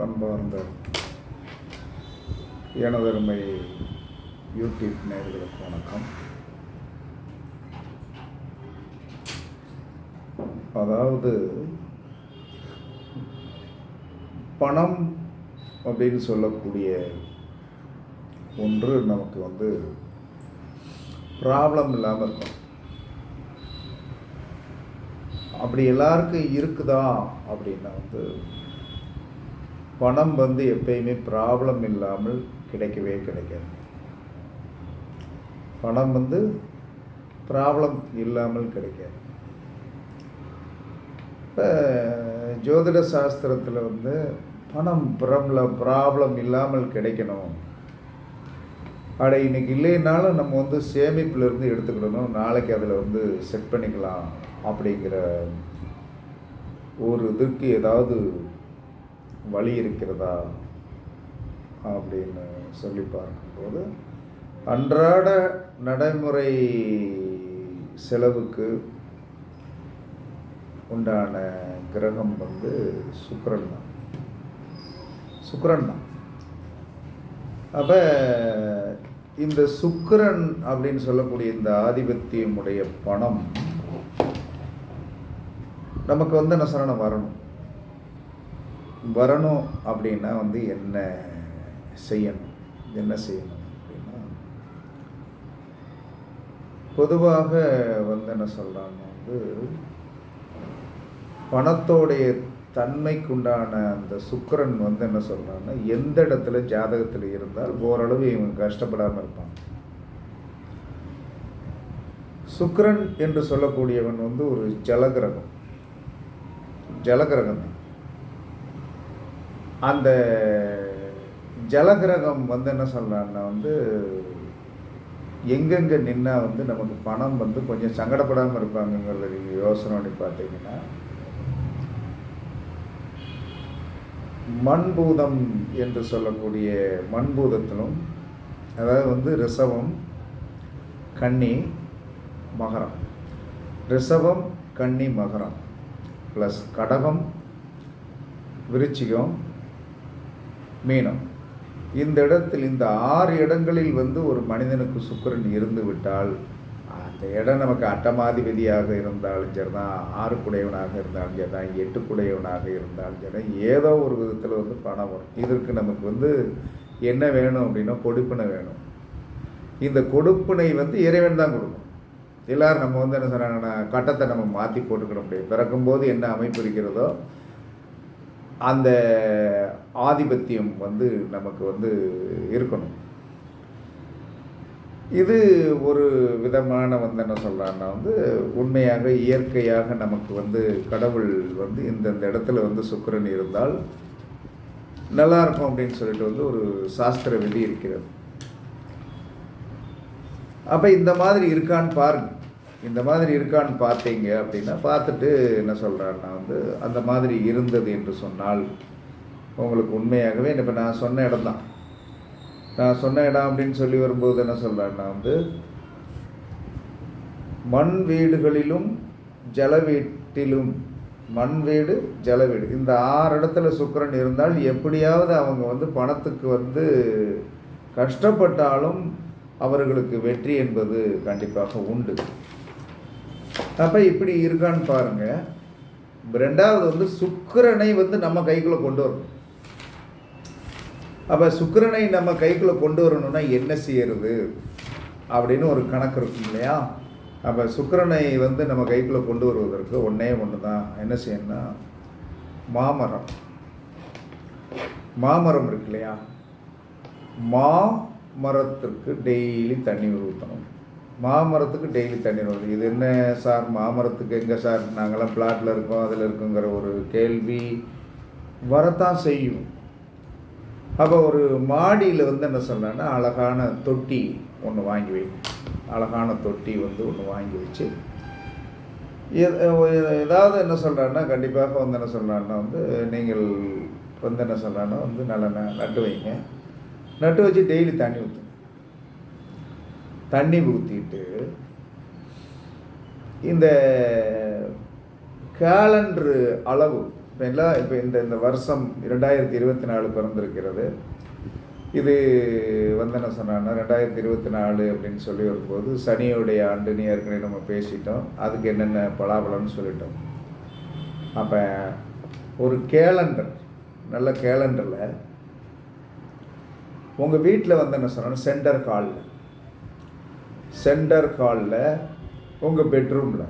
அன்பார்ந்த எனதருமை யூடியூப் நேயர்களுக்கு வணக்கம். அதாவது பணம் அப்படின்னு சொல்லக்கூடிய ஒன்று நமக்கு ப்ராப்ளம் இல்லாமல் இருக்கும். அப்படி எல்லாருக்கும் இருக்குதா அப்படின்னா பணம் எப்பயுமே ப்ராப்ளம் இல்லாமல் கிடைக்கவே கிடைக்காது. பணம் ப்ராப்ளம் இல்லாமல் கிடைக்காது. இப்போ ஜோதிட சாஸ்திரத்தில் பணம் ப்ராப்ளம் இல்லாமல் கிடைக்கணும். இன்னைக்கு இல்லைன்னாலும் நம்ம சேமிப்புலேருந்து எடுத்துக்கிடணும், நாளைக்கு அதில் செட் பண்ணிக்கலாம் அப்படிங்கிற ஒரு இதுக்கு ஏதாவது வழி இருக்கிறதா அப்படின்னு சொல்லி பார்க்கும்போது, அன்றாட நடைமுறை செலவுக்கு உண்டான கிரகம் சுக்கிரன் தான். அப்போ இந்த சுக்கிரன் அப்படின்னு சொல்லக்கூடிய இந்த ஆதிபத்தியமுடைய பணம் நமக்கு என்ன சொல்லணும், வரணும் அப்படின்னா என்ன செய்யணும் அப்படின்னா, பொதுவாக என்ன சொல்கிறாங்க, பணத்தோடைய தன்மைக்குண்டான அந்த சுக்கிரன் என்ன சொல்கிறாங்கன்னா, எந்த இடத்துல ஜாதகத்தில் இருந்தால் ஓரளவு இவங்க கஷ்டப்படாமல் இருப்பாங்க. சுக்கிரன் என்று சொல்லக்கூடியவன் ஒரு ஜலகிரகம் தான். அந்த ஜலகிரகம் என்ன சொல்கிறான்னா எங்கெங்கே நின்னா நமக்கு பணம் கொஞ்சம் சங்கடப்படாமல் இருப்பாங்கங்கிறத நீங்கள் யோசனை பண்ணி பார்த்தீங்கன்னா, மண்பூதம் என்று சொல்லக்கூடிய மண்பூதத்திலும், அதாவது ரிஷபம், கன்னி, மகரம், ரிஷபம், கன்னி, மகரம் ப்ளஸ் கடகம், விருச்சிகம், மீனம், இந்த இடத்தில் இந்த 6 இடங்களில் ஒரு மனிதனுக்கு சுக்கிரன் இருந்து விட்டால், அந்த இடம் நமக்கு அட்டமாதிபதியாக இருந்தாலும் சரிதான், 6 குடையவனாக இருந்தாலும் சரிதான், 8 குடையவனாக இருந்தாலும் சரி, ஏதோ ஒரு விதத்தில் பணம் வரும். இதற்கு நமக்கு என்ன வேணும் அப்படின்னா கொடுப்பினை வேணும். இந்த கொடுப்பினை இறைவன் தான் கொடுக்கும். எல்லோரும் நம்ம என்ன சொன்னாங்கன்னா, கட்டத்தை நம்ம மாற்றி போட்டுக்கிட முடியும். பிறக்கும்போது என்ன அமைப்பு இருக்கிறதோ அந்த ஆதிபத்தியம் நமக்கு இருக்கணும். இது ஒரு விதமான என்ன சொல்கிறான்னா, உண்மையாக இயற்கையாக நமக்கு கடவுள் இந்த இடத்துல சுக்கிரன் இருந்தால் நல்லாயிருக்கும் அப்படின்னு சொல்லிட்டு ஒரு சாஸ்திர விதி இருக்கிறது. அப்போ இந்த மாதிரி இருக்கான்னு பாருங்கள். இந்த மாதிரி இருக்கான்னு பார்த்தீங்க அப்படின்னா, பார்த்துட்டு என்ன சொல்கிறான்னா, அந்த மாதிரி இருந்தது என்று சொன்னால் உங்களுக்கு உண்மையாகவே இப்போ நான் சொன்ன இடம் தான். நான் சொன்ன இடம் அப்படின்னு சொல்லி வரும்போது என்ன சொல்கிறான்னா, மண் வீடுகளிலும் ஜல வீட்டிலும், மண் வீடு ஜல வீடு, இந்த 6 இடத்துல சுக்கிரன் இருந்தால் எப்படியாவது அவங்க பணத்துக்கு கஷ்டப்பட்டாலும் அவர்களுக்கு வெற்றி என்பது கண்டிப்பாக உண்டு. அப்போ இப்படி இருக்கான்னு பாருங்கள். ரெண்டாவது சுக்கிரனை நம்ம கைக்குள்ளே கொண்டு வரணும். அப்போ சுக்கிரனை நம்ம கைக்குள்ளே கொண்டு வரணும்னா என்ன செய்யறது அப்படின்னு ஒரு கணக்கு இருக்கும் இல்லையா? அப்போ சுக்கிரனை நம்ம கைக்குள்ளே கொண்டு வருவதற்கு ஒன்று தான். என்ன செய்யணும்னா, மாமரம் இருக்கு இல்லையா, மாமரத்திற்கு டெய்லி தண்ணி ஊற்றணும். மாமரத்துக்கு டெய்லி தண்ணீர் வருது. இது என்ன சார், மாமரத்துக்கு எங்கே சார், நாங்களாம் பிளாட்டில் இருக்கோம் அதில் இருக்குங்கிற ஒரு கேள்வி வரத்தான் செய்யும். அப்போ ஒரு மாடியில் என்ன சொன்னேன்னா, அழகான தொட்டி ஒன்று வாங்கி வைக்கும். அழகான தொட்டி ஒன்று வாங்கி வச்சு ஏதாவது என்ன சொல்கிறான்னா, கண்டிப்பாக என்ன சொல்கிறான்னா, நீங்கள் என்ன சொல்கிறான்னா நல்லா நட்டு வைங்க. நட்டு வச்சு டெய்லி தண்ணி ஊற்றிட்டு இந்த கேலண்டரு அளவு இப்போ இந்த வருஷம் 2024 பிறந்திருக்கிறது. இது வந்து என்ன சொன்னான்னா 2024 அப்படின்னு சொல்லி வரும்போது சனியுடைய ஆண்டுன்னு ஏற்கனவே நம்ம பேசிட்டோம். அதுக்கு என்னென்ன பலாபலன்னு சொல்லிட்டோம். அப்போ ஒரு கேலண்டர், நல்ல கேலண்டரில் உங்கள் வீட்டில் வந்து என்ன சொன்னால் சென்டர் ஹாலில் உங்கள் பெட்ரூமில்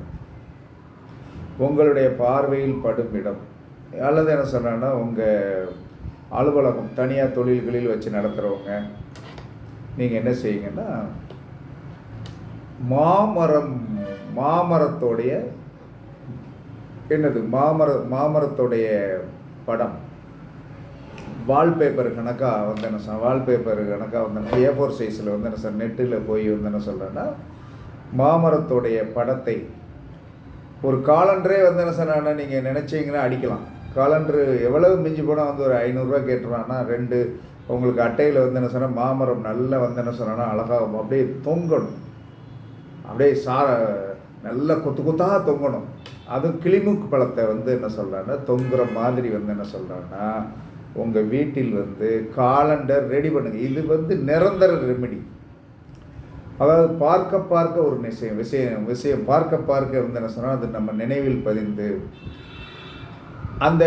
உங்களுடைய பார்வையில் படும் இடம், அல்லது என்ன சொன்னான்னா உங்கள் அலுவலகம், தனியார் தொழில்களில் வச்சு நடத்துகிறவங்க, நீங்கள் என்ன செய்யுங்கன்னா மாமரத்தோடைய மாமரத்தோடைய படம் வால்பேப்பர் கணக்காக வந்து என்ன வந்து A4 சைஸில் வந்து என்ன சார் நெட்டில் போய் வந்து என்ன சொல்கிறேன்னா மாமரத்தோடைய படத்தை ஒரு காலண்டரே வந்து என்ன சொன்னா நீங்கள் நினச்சிங்கன்னா அடிக்கலாம். காலண்டரு எவ்வளவு மிஞ்சி போனால் வந்து ஒரு 500 ரூபா கேட்டுருவான்னா 2 உங்களுக்கு அட்டையில் வந்து என்ன சொன்னால் மாமரம் நல்லா வந்து என்ன சொன்னா அழகாக அப்படியே தொங்கணும், அப்படியே நல்லா கொத்தாக தொங்கணும். அதுவும் கிளிமூக்கு பழத்தை வந்து என்ன சொல்கிறான்னா தொங்குற மாதிரி வந்து என்ன சொல்கிறான்னா உங்கள் வீட்டில் வந்து காலண்டர் ரெடி பண்ணுங்கள். இது வந்து நிரந்தர ரெமெடி. அதாவது பார்க்க ஒரு விஷயம் பார்க்க வந்து என்ன சொன்னால் அது நம்ம நினைவில் பதிந்து அந்த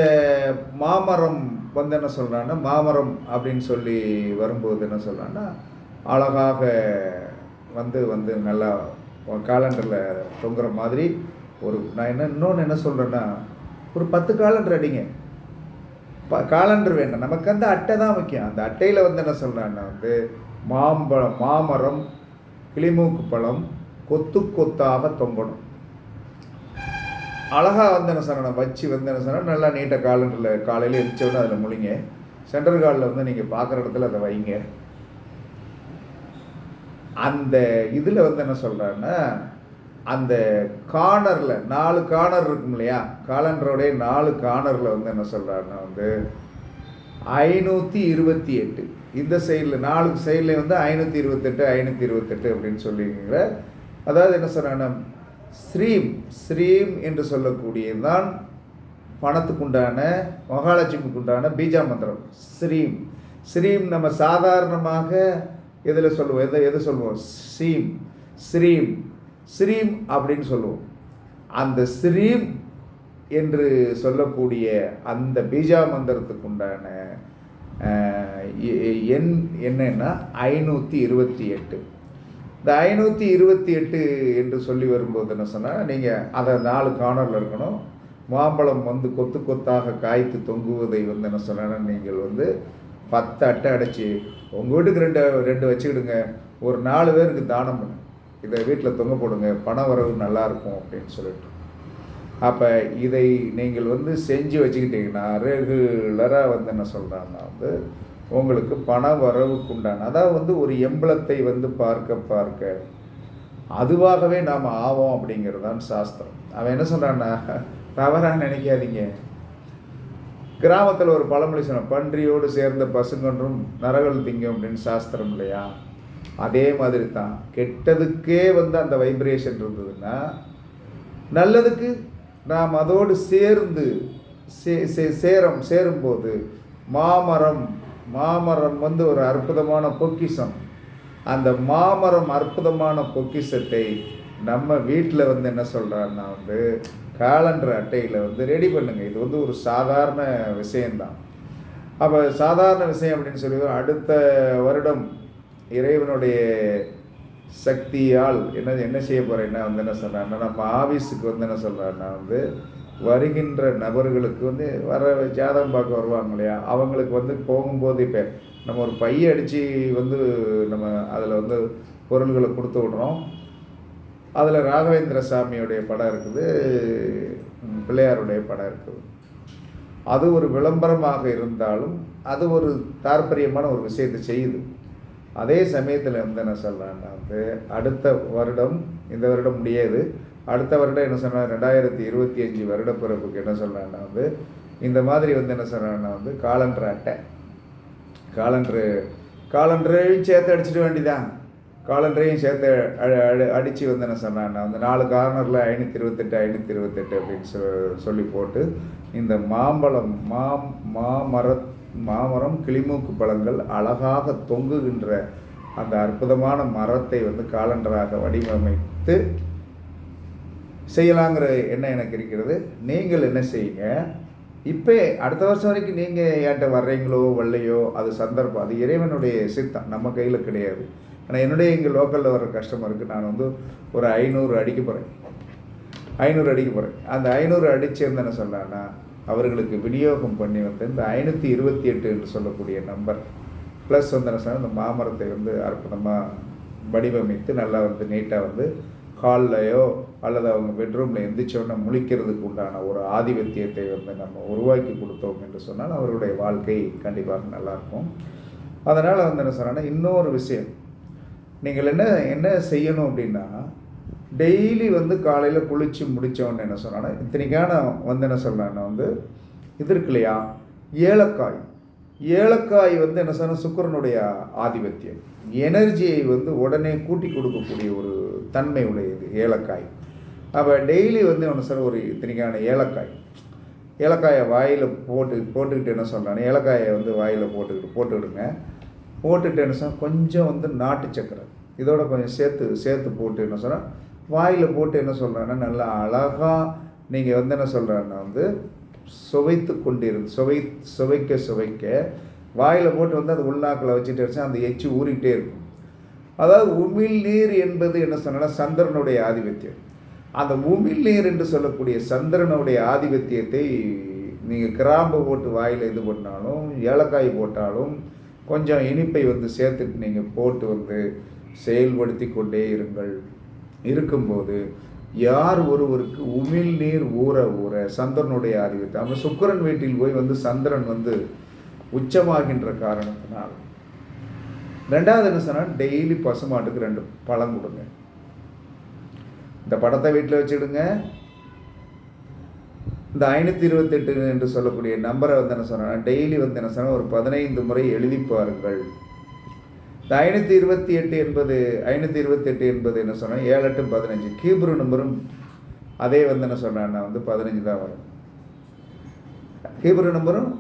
மாமரம் வந்து என்ன சொல்கிறான்னா மாமரம் அப்படின்னு சொல்லி வரும்போது என்ன சொல்கிறான்னா அழகாக வந்து நல்லா காலண்டரில் தொங்குற மாதிரி நான் இன்னொன்று என்ன சொல்கிறேன்னா ஒரு 10 காலண்டர் அடிங்க. காலண்டர் வேண்டாம், நமக்கு அந்த அட்டை தான் முக்கியம். அந்த அட்டையில் வந்து என்ன சொல்கிறான்னா வந்து மாமரம் கிளிமூக்கு பழம் கொத்தாக தொங்கணும். அழகாக வந்து என்ன சொன்னால் வச்சு வந்து என்ன சொன்னால் நல்லா நீட்டாக காலண்டரில் காலையில் எழுந்தோடனே அதில் முழிங்க. சென்ட்ரல் ஹாலில் வந்து நீங்கள் பார்க்குற இடத்துல அதை வைங்க. அந்த இதில் வந்து என்ன சொல்கிறான்னா அந்த கார்னரில் 4 கார்னர் இருக்கும் இல்லையா, காலண்டரோடைய 4 கார்னரில் வந்து என்ன சொல்கிறாருன்னா வந்து 528 இந்த சைடில் 4 சைடில் வந்து 528 அப்படின்னு சொல்லிங்கிற, அதாவது என்ன சொல்கிறாங்கன்னா ஸ்ரீம் என்று சொல்லக்கூடியதுதான் பணத்துக்குண்டான மகாலட்சுமிக்குண்டான பீஜா மந்திரம். ஸ்ரீம் நம்ம சாதாரணமாக எதில் சொல்லுவோம், எது சொல்லுவோம், ஸ்ரீம் அப்படின்னு சொல்லுவோம். அந்த ஸ்ரீம் என்று சொல்லக்கூடிய அந்த பீஜா மந்திரத்துக்கு உண்டான எண் என்னன்னா 528. இந்த 528 என்று சொல்லி வரும்போது என்ன சொன்னால் நீங்கள் அதை 4 கார்னரில் இருக்கணும். மாம்பழம் வந்து கொத்தாக காய்த்து தொங்குவதை வந்து என்ன சொன்னா நீங்கள் வந்து 10 அட்டை அடைச்சி உங்கள் வீட்டுக்கு 2 வச்சுக்கிடுங்க. ஒரு 4 பேருக்கு தானம் பண்ணு, இதை வீட்டில் தொங்க போடுங்க, பண வரவு நல்லாயிருக்கும் அப்படின்னு சொல்லிட்டு. அப்போ இதை நீங்கள் வந்து செஞ்சு வச்சுக்கிட்டிங்கன்னா ரெகுலராக வந்து என்ன சொல்கிறாங்கன்னா வந்து உங்களுக்கு பண வரவுக்குண்டான, அதாவது வந்து ஒரு எம்பளத்தை வந்து பார்க்க அதுவாகவே நாம் ஆவோம் அப்படிங்கிறது தான் சாஸ்திரம். அவன் என்ன சொல்கிறான்னா தவறாக நினைக்காதீங்க. கிராமத்தில் ஒரு பழமொழி சொன்ன, பன்றியோடு சேர்ந்த பசுங்கன்றும் நரகள் திங்கும் அப்படின்னு சாஸ்திரம் இல்லையா? அதே மாதிரி தான் கெட்டதுக்கே வந்து அந்த வைப்ரேஷன் இருந்ததுன்னா நல்லதுக்கு நாம் அதோடு சேர்ந்து சேரும்போது மாமரம் வந்து ஒரு அற்புதமான பொக்கிஷம். அந்த மாமரம் அற்புதமான பொக்கிஷத்தை நம்ம வீட்டில் வந்து என்ன சொல்கிறான்னா வந்து காலண்டர் அட்டையில் வந்து ரெடி பண்ணுங்கள். இது வந்து ஒரு சாதாரண விஷயந்தான். அப்போ சாதாரண விஷயம் அப்படின்னு சொல்லி அடுத்த வருடம் இறைவனுடைய சக்தியால் என்ன செய்ய போகிறேன்னா வந்து என்ன சொல்கிறான்னா நம்ம ஆஃபீஸுக்கு வந்து என்ன சொல்கிறான்னா வந்து வருகின்ற நபர்களுக்கு வந்து வர ஜாதகம் பார்க்க வருவாங்க இல்லையா, அவங்களுக்கு வந்து போகும்போது இப்போ நம்ம ஒரு பையை அடித்து வந்து நம்ம அதில் வந்து பொருள்களை கொடுத்து விட்றோம். அதில் ராகவேந்திர சாமியுடைய படம் இருக்குது, பிள்ளையாருடைய படம் இருக்குது. அது ஒரு விளம்பரமாக இருந்தாலும் அது ஒரு தாற்பயமான ஒரு விஷயத்தை செய்யுது. அதே சமயத்தில் வந்து என்ன சொல்கிறான்னா வந்து அடுத்த வருடம், இந்த வருடம் முடியாது, அடுத்த வருடம் என்ன சொன்னால் 2025 வருடப்பிறப்புக்கு என்ன சொல்கிறான்னா வந்து இந்த மாதிரி வந்து என்ன சொல்கிறான்னா வந்து காலண்டர் அட்டை காலண்டரையும் சேர்த்து அடிச்சிட வேண்டிதான். காலண்டரையும் சேர்த்து அடித்து வந்து என்ன சொன்னான்னா வந்து 4 கார்னரில் 528 அப்படின்னு சொல்லி போட்டு இந்த மாமரம் கிளிமூக்கு பழங்கள் அழகாக தொங்குகின்ற அந்த அற்புதமான மரத்தை வந்து காலண்டராக வடிவமைத்து செய்யலாங்கிற எண்ணம் எனக்கு இருக்கிறது. நீங்கள் என்ன செய்யுங்க, இப்போ அடுத்த வருஷம் வரைக்கும் நீங்கள் என்கிட்ட வர்றீங்களோ வரலையோ அது சந்தர்ப்பம், அது இறைவனுடைய சித்தம், நம்ம கையில் கிடையாது. ஆனால் என்னுடைய இங்கே லோக்கலில் வர கஸ்டமருக்கு நான் வந்து ஒரு 500 அடிக்க போகிறேன். அந்த 500 அடிச்சிருந்து என்ன சொன்னான்னா அவர்களுக்கு விநியோகம் பண்ணி வந்து இந்த 528 என்று சொல்லக்கூடிய நம்பர் ப்ளஸ் வந்து என்ன சொன்னால் இந்த மாமரத்தை வந்து அற்புதமாக வடிவமைத்து நல்லா வந்து நீட்டாக வந்து ஹால்லையோ அல்லது அவங்க பெட்ரூமில் எந்திரிச்சோன்னா முழிக்கிறதுக்கு உண்டான ஒரு ஆதிபத்தியத்தை வந்து நம்ம உருவாக்கி கொடுத்தோம் என்று சொன்னால் அவருடைய வாழ்க்கை கண்டிப்பாக நல்லாயிருக்கும். அதனால் வந்து என்ன சொன்னால் இன்னொரு விஷயம், நீங்கள் என்ன செய்யணும் அப்படின்னா டெய்லி வந்து காலையில் குளித்து முடித்தோன்னு என்ன சொன்னான்னா இத்தனைக்கான வந்து என்ன சொல்கிறான்னா வந்து இது இருக்கு இல்லையா, ஏலக்காய் வந்து என்ன சொன்னால் சுக்கிரனுடைய ஆதிபத்தியம், எனர்ஜியை வந்து உடனே கூட்டி கொடுக்கக்கூடிய ஒரு தன்மை உடையது ஏலக்காய். அப்போ டெய்லி வந்து ஒன்று சார் ஒரு இத்தனைக்கான ஏலக்காயை வாயில் போட்டுக்கிட்டு என்ன சொல்கிறானே ஏலக்காயை வந்து வாயில் போட்டுக்கிடுங்க. போட்டுக்கிட்டு என்ன சொன்னால் கொஞ்சம் வந்து நாட்டு சக்கரை இதோட கொஞ்சம் சேர்த்து போட்டு என்ன சொன்னால் வாயில் போட்டு என்ன சொல்கிறாங்கன்னா நல்லா அழகாக நீங்கள் வந்து என்ன சொல்கிறாங்கன்னா வந்து சுவைத்து சுவைக்க வாயில் போட்டு வந்து அது உள்நாக்கில் வச்சுட்டு அடிச்சா அந்த எச்சு ஊறிக்கிட்டே இருக்கும். அதாவது உமிழ் நீர் என்பது என்ன சொன்னால் சந்திரனுடைய ஆதிபத்தியம். அந்த உமிழ் நீர் என்று சொல்லக்கூடிய சந்திரனுடைய ஆதிபத்தியத்தை நீங்கள் கிராம்பு போட்டு வாயில் இது பண்ணாலும் ஏலக்காய் போட்டாலும் கொஞ்சம் இனிப்பை வந்து சேர்த்துட்டு நீங்கள் போட்டு வந்து செயல்படுத்தி கொண்டே இருக்கும்போது யார் ஒருவருக்கு உமிழ் நீர் ஊற சந்திரனுடைய ஆதிபத்தியம், அப்போ சுக்கிரன் வீட்டில் போய் வந்து சந்திரன் வந்து உச்சமாகின்ற காரணத்தினால் 2வது என்ன சொன்னால் டெய்லி பசுமாட்டுக்கு 2 பழம் கொடுங்க. இந்த படத்தை வீட்டில் வச்சுடுங்க. இந்த 528 என்று சொல்லக்கூடிய நம்பரை வந்து என்ன சொன்னால் டெய்லி வந்து என்ன சொன்னால் ஒரு 15 முறை எழுதி பாருங்கள். இந்த 528 என்பது என்ன சொன்னால் 7 8 15 ஹீப்ரு நம்பரும் அதே வந்து என்ன சொன்னான்னா வந்து 15 தான் வரும். ஹீப்ரு நம்பரும்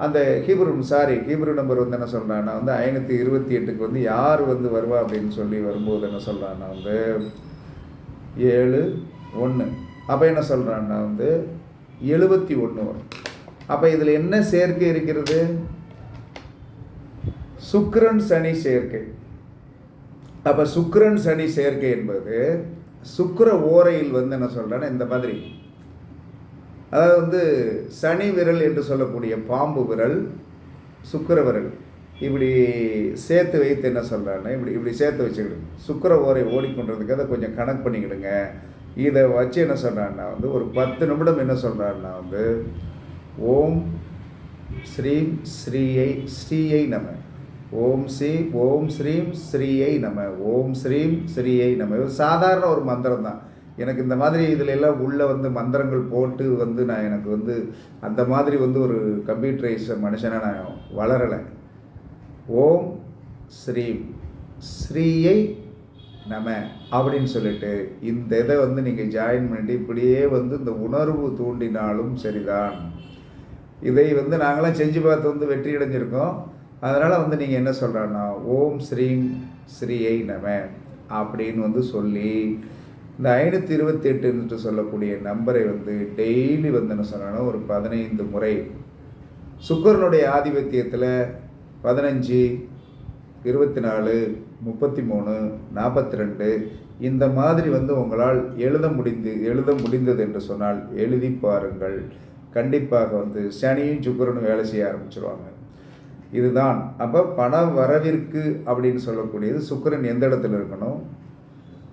அந்த ஹீப்ரு நம்பர் வந்து என்ன சொல்கிறான்னா வந்து 528க்கு வந்து யார் வந்து வருவா அப்படின்னு சொல்லி வரும்போது என்ன சொல்கிறான்னா வந்து 7 1. அப்போ என்ன சொல்கிறான்னா வந்து 71 வரும். அப்போ இதில் என்ன சேர்க்கை இருக்கிறது? சுக்கிரன் சனி சேர்க்கை. அப்போ சுக்கிரன் சனி சேர்க்கை என்பது சுக்கிர ஓரையில் வந்து என்ன சொல்கிறேன்னா இந்த மாதிரி, அதாவது வந்து சனி விரல் என்று சொல்லக்கூடிய பாம்பு விரல், சுக்கிர விரல் இப்படி சேர்த்து வைத்து என்ன சொல்கிறான்னா இப்படி சேர்த்து வச்சுக்கிடுங்க. சுக்கிர ஓரை ஓடிக்கொண்டதுக்கு அதை கொஞ்சம் கணக்கு பண்ணிக்கிடுங்க. இதை வச்சு என்ன சொல்கிறான்னா வந்து ஒரு 10 நிமிடம் என்ன சொல்கிறான்னா வந்து ஓம் ஸ்ரீம் ஸ்ரீயை நம, ஓம் ஸ்ரீம் ஸ்ரீயை நம, ஓம் ஸ்ரீம் ஸ்ரீயை நம. சாதாரண ஒரு மந்திரம் தான். எனக்கு இந்த மாதிரி இதில் எல்லாம் உள்ளே வந்து மந்திரங்கள் போட்டு வந்து நான் எனக்கு வந்து அந்த மாதிரி வந்து ஒரு கம்ப்யூட்டரைஸ் மனுஷனாக நான் வளரலை. ஓம் ஸ்ரீம் ஸ்ரீயை நம அப்படின்னு சொல்லிட்டு இந்த இதை வந்து நீங்கள் ஜாயின் பண்ணிட்டு இப்படியே வந்து இந்த உணர்வு தூண்டினாலும் சரிதான். இதை வந்து நாங்களாம் செஞ்சு பார்த்து வந்து வெற்றி அடைஞ்சிருக்கோம். அதனால் வந்து நீங்கள் என்ன சொல்கிறான்னா ஓம் ஸ்ரீம் ஸ்ரீயை நம அப்படின்னு வந்து சொல்லி இந்த 528 சொல்லக்கூடிய நம்பரை வந்து டெய்லி வந்து என்ன சொன்னாங்கன்னா ஒரு 15 முறை சுக்கிரனுடைய ஆதிபத்தியத்தில் 15 24 33 42 இந்த மாதிரி வந்து உங்களால் எழுத முடிந்தது என்று சொன்னால் எழுதி பாருங்கள். கண்டிப்பாக வந்து சனியும் சுக்கிரனும் வேலை செய்ய ஆரம்பிச்சிருவாங்க. இதுதான். அப்போ பண வரவிற்கு அப்படின்னு சொல்லக்கூடியது சுக்கிரன் எந்த இடத்துல இருக்கணும்,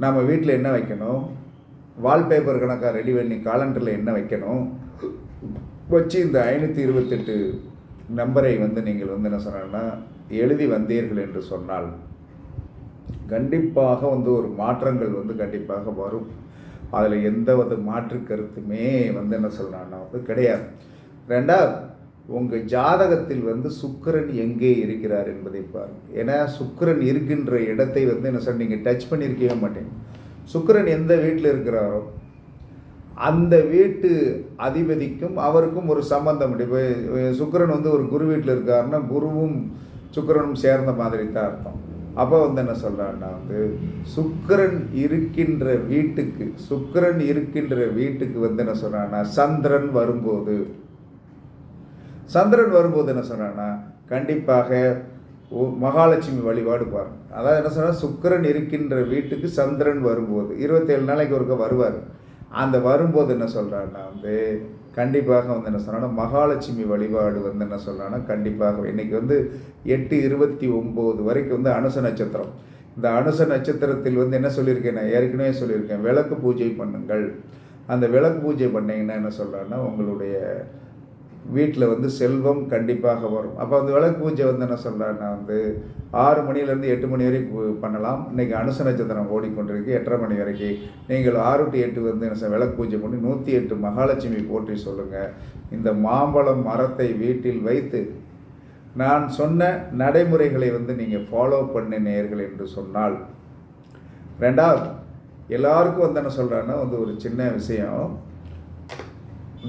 நம்ம வீட்டில் என்ன வைக்கணும், வால்பேப்பர் கணக்காக ரெடி பண்ணி காலண்டரில் என்ன வைக்கணும் வச்சு இந்த 528 நம்பரை வந்து நீங்கள் வந்து என்ன சொன்னாங்கன்னா எழுதி வந்தீர்கள் என்று சொன்னால் கண்டிப்பாக வந்து ஒரு மாற்றங்கள் வந்து கண்டிப்பாக வரும். அதில் எந்த ஒரு மாற்று கருத்துமே வந்து என்ன சொல்கிறான்னா வந்து கிடையாது. 2வது உங்கள் ஜாதகத்தில் வந்து சுக்கிரன் எங்கே இருக்கிறார் என்பதை பாருங்கள். ஏன்னா சுக்கிரன் இருக்கின்ற இடத்தை வந்து என்ன சார் நீங்கள் டச் பண்ணியிருக்கவே மாட்டீங்க. சுக்கிரன் எந்த வீட்டில் இருக்கிறாரோ அந்த வீட்டு அதிபதிக்கும் அவருக்கும் ஒரு சம்பந்தம். இப்போ சுக்கிரன் வந்து ஒரு குரு வீட்டில் இருக்காருன்னா குருவும் சுக்கிரனும் சேர்ந்த மாதிரி தான் அர்த்தம். அப்போ வந்து என்ன சொல்கிறான்னா வந்து சுக்கிரன் இருக்கின்ற வீட்டுக்கு வந்து என்ன சொல்கிறான்னா சந்திரன் வரும்போது என்ன சொல்கிறான்னா கண்டிப்பாக மகாலட்சுமி வழிபாடு பாருங்க. அதாவது என்ன சொன்னால் சுக்கிரன் இருக்கின்ற வீட்டுக்கு சந்திரன் வரும்போது 27 நாளைக்கு ஒருக்க வருவார். அந்த வரும்போது என்ன சொல்கிறான்னா வந்து கண்டிப்பாக வந்து என்ன சொன்னான்னா மகாலட்சுமி வழிபாடு வந்து என்ன சொல்கிறான்னா கண்டிப்பாக இன்றைக்கி வந்து 8/29 வரைக்கும் வந்து அனுச நட்சத்திரம். இந்த அனுச நட்சத்திரத்தில் வந்து என்ன சொல்லியிருக்கேன், நான் ஏற்கனவே சொல்லியிருக்கேன், விளக்கு பூஜை பண்ணுங்கள். அந்த விளக்கு பூஜை பண்ணிங்கன்னா என்ன சொல்கிறான்னா உங்களுடைய வீட்டில் வந்து செல்வம் கண்டிப்பாக வரும். அப்போ அந்த விளக்கு பூஜை வந்து என்ன சொல்கிறான்னா வந்து 6 மணிலேருந்து 8 மணி வரைக்கும் பண்ணலாம். இன்றைக்கி அனுச நட்சத்திரம் ஓடிக்கொண்டிருக்கு 8:30 மணி வரைக்கும். நீங்கள் 6 to 8 வந்து என்ன விளக்கு பூஜை பண்ணி 108 மகாலட்சுமி போற்றி சொல்லுங்கள். இந்த மாம்பழம் மரத்தை வீட்டில் வைத்து நான் சொன்ன நடைமுறைகளை வந்து நீங்கள் ஃபாலோ பண்ணினீர்கள் என்று சொன்னால், ரெண்டாவது எல்லாருக்கும் வந்து என்ன சொல்கிறான்னா வந்து ஒரு சின்ன விஷயம்,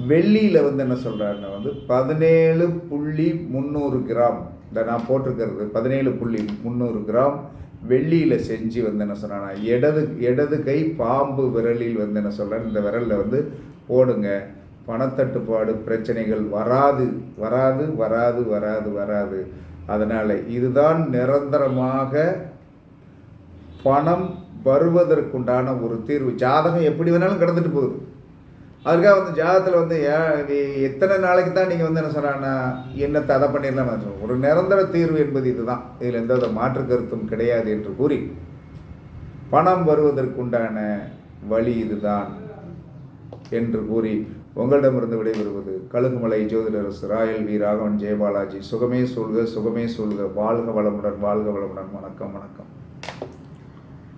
வெள்ளியில் வந்து என்ன சொல்கிறாருன்னா வந்து 17.300 கிராம், இந்த நான் போட்டிருக்கிறது 17.300 கிராம் வெள்ளியில் செஞ்சு வந்து என்ன சொல்கிறாங்கன்னா இடது கை பாம்பு விரலில் வந்து என்ன சொல்கிறார், இந்த விரலில் வந்து போடுங்க. பணத்தட்டுப்பாடு பிரச்சனைகள் வராது. அதனால் இதுதான் நிரந்தரமாக பணம் வருவதற்குண்டான ஒரு தீர்வு. ஜாதகம் எப்படி வேணாலும் கடந்துட்டு போகுது. அதுக்காக வந்து ஜாதகத்தில் வந்து எத்தனை நாளைக்கு தான் நீங்கள் வந்து என்ன சொல்கிறாங்கன்னா என்னத்தை அதை பண்ணிடலாம். ஒரு நிரந்தர தீர்வு என்பது இதுதான், இதில் எந்த மாற்று கருத்தும் கிடையாது என்று கூறி பணம் வருவதற்குண்டான வழி இதுதான் என்று கூறி உங்களிடமிருந்து விடைபெறுவது கழுகுமலை ஜோதிடரசு ராயல் வி ராகவன் ஜெயபாலாஜி. சுகமே சொல்க. வாழ்க வளமுடன். வணக்கம்.